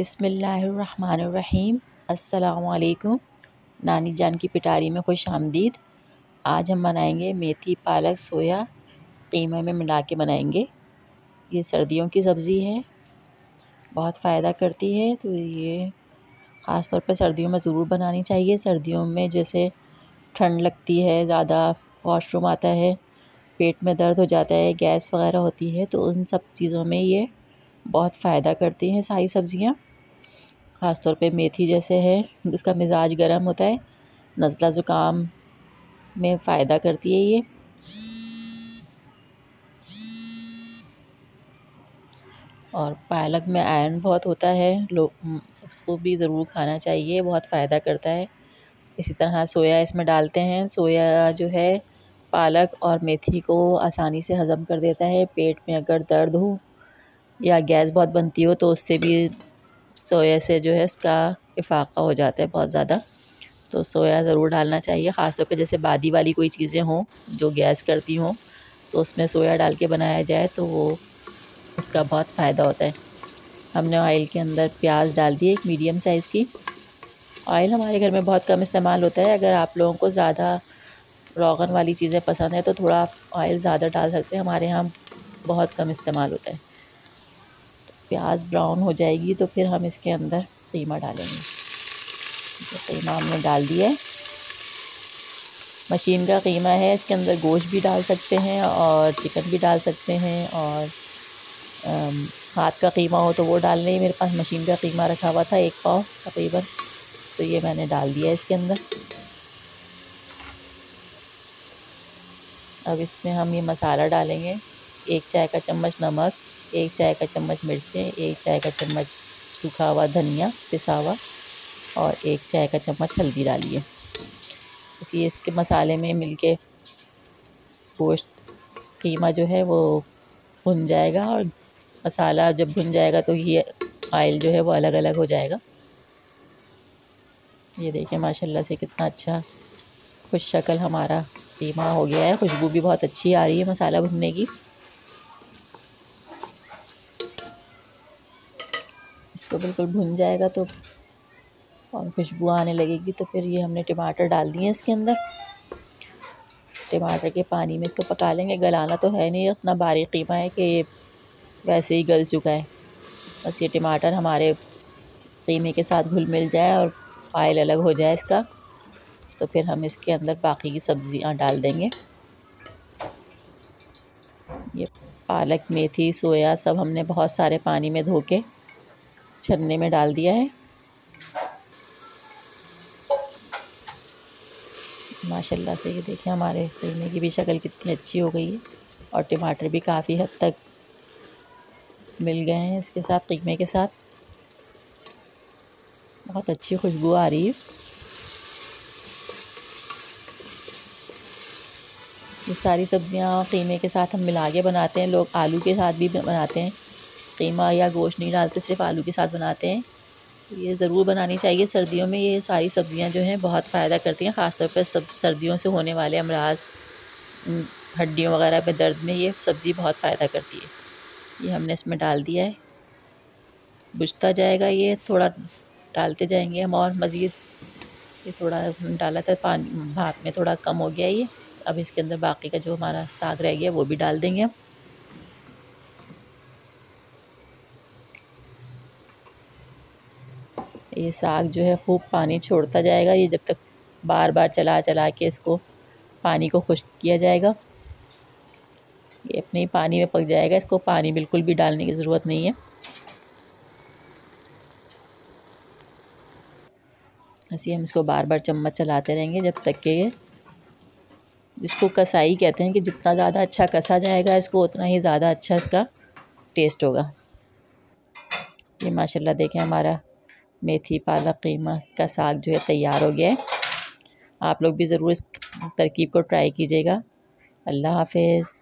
बिस्मिल्लाहिर्रहमानिर्रहीम। अस्सलामुअलैकुम। नानी जान की पिटारी में खुश आमदीद। आज हम बनाएंगे मेथी पालक सोया कीमा में मिला के बनाएंगे। ये सर्दियों की सब्ज़ी है, बहुत फ़ायदा करती है, तो ये ख़ास तौर पे सर्दियों में ज़रूर बनानी चाहिए। सर्दियों में जैसे ठंड लगती है, ज़्यादा वॉशरूम आता है, पेट में दर्द हो जाता है, गैस वगैरह होती है, तो उन सब चीज़ों में ये बहुत फ़ायदा करती हैं सारी सब्ज़ियाँ। ख़ास तौर पे मेथी जैसे है, इसका मिजाज गर्म होता है, नज़ला ज़ुकाम में फ़ायदा करती है ये। और पालक में आयरन बहुत होता है, लोग उसको भी ज़रूर खाना चाहिए, बहुत फ़ायदा करता है। इसी तरह सोया इसमें डालते हैं। सोया जो है पालक और मेथी को आसानी से हज़म कर देता है। पेट में अगर दर्द हो या गैस बहुत बनती हो तो उससे भी सोया से जो है इसका इफ़ाक़ा हो जाता है बहुत ज़्यादा। तो सोया ज़रूर डालना चाहिए, ख़ास तौर पे जैसे बादी वाली कोई चीज़ें हों जो गैस करती हों, तो उसमें सोया डाल के बनाया जाए तो वो उसका बहुत फ़ायदा होता है। हमने ऑयल के अंदर प्याज डाल दी, एक मीडियम साइज़ की। ऑयल हमारे घर में बहुत कम इस्तेमाल होता है। अगर आप लोगों को ज़्यादा रोगन वाली चीज़ें पसंद है तो थोड़ा ऑयल ज़्यादा डाल सकते हैं, हमारे यहाँ बहुत कम इस्तेमाल होता है। तो प्याज ब्राउन हो जाएगी तो फिर हम इसके अंदर कीमा डालेंगे। तो कीमा हमने डाल दिया है, मशीन का कीमा है, इसके अंदर गोश्त भी डाल सकते हैं और चिकन भी डाल सकते हैं, और हाथ का कीमा हो तो वो डाल लें। मेरे पास मशीन का कीमा रखा हुआ था 1 पाव तकरीबन, तो ये मैंने डाल दिया इसके अंदर। अब इसमें हम ये मसाला डालेंगे। 1 चाय का चम्मच नमक, 1 चाय का चम्मच मिर्चें, 1 चाय का चम्मच सूखा हुआ धनिया पिसा हुआ, और 1 चाय का चम्मच हल्दी डालिए। इसी इसके मसाले में मिलके गोश्त कीमा जो है वो भुन जाएगा, और मसाला जब भुन जाएगा तो ये ऑयल जो है वो अलग अलग हो जाएगा। ये देखिए माशाल्लाह से कितना अच्छा खुश शक्ल हमारा कीमा हो गया है। खुशबू भी बहुत अच्छी आ रही है मसाला भुनने की। इसको बिल्कुल भुन जाएगा तो और खुशबू आने लगेगी तो फिर ये हमने टमाटर डाल दिए इसके अंदर। टमाटर के पानी में इसको पका लेंगे। गलाना तो है नहीं, उतना बारीक कीमा है कि ये वैसे ही गल चुका है। बस ये टमाटर हमारे कीमे के साथ घुल मिल जाए और ऑयल अलग हो जाए इसका, तो फिर हम इसके अंदर बाकी की सब्ज़ियाँ डाल देंगे। ये पालक मेथी सोया सब हमने बहुत सारे पानी में धो के छन्ने में डाल दिया है। माशाल्लाह से ये देखिए हमारे कीमे की भी शक्ल कितनी अच्छी हो गई है, और टमाटर भी काफ़ी हद तक मिल गए हैं इसके साथ, कीमे के साथ। बहुत अच्छी खुशबू आ रही है। ये सारी सब्ज़ियाँ कीमे के साथ हम मिला के बनाते हैं। लोग आलू के साथ भी बनाते हैं, कीमा या गोश्त नहीं डालते, सिर्फ आलू के साथ बनाते हैं। ये ज़रूर बनानी चाहिए सर्दियों में। ये सारी सब्ज़ियाँ जो हैं बहुत फ़ायदा करती हैं, ख़ास तौर पर सब सर्दियों से होने वाले अमराज, हड्डियों वगैरह में दर्द में ये सब्ज़ी बहुत फ़ायदा करती है। ये हमने इसमें डाल दिया है, बुझता जाएगा, ये थोड़ा डालते जाएंगे हम और मज़ीद। ये थोड़ा डाला था पानी, भाप में थोड़ा कम हो गया ये। अब इसके अंदर बाकी का जो हमारा साग रह गया वो भी डाल देंगे हम। ये साग जो है खूब पानी छोड़ता जाएगा, ये जब तक बार बार चला चला के इसको पानी को खुश्क किया जाएगा, ये अपने ही पानी में पक जाएगा। इसको पानी बिल्कुल भी डालने की ज़रूरत नहीं है। ऐसे हम इसको बार बार चम्मच चलाते रहेंगे जब तक कि ये, जिसको कसाई कहते हैं, कि जितना ज़्यादा अच्छा कसा जाएगा इसको उतना ही ज़्यादा अच्छा इसका टेस्ट होगा। ये माशाल्लाह देखें हमारा मेथी पालक कीमा का साग जो है तैयार हो गया है। आप लोग भी ज़रूर इस तरकीब को ट्राई कीजिएगा। अल्लाह हाफ़िज़।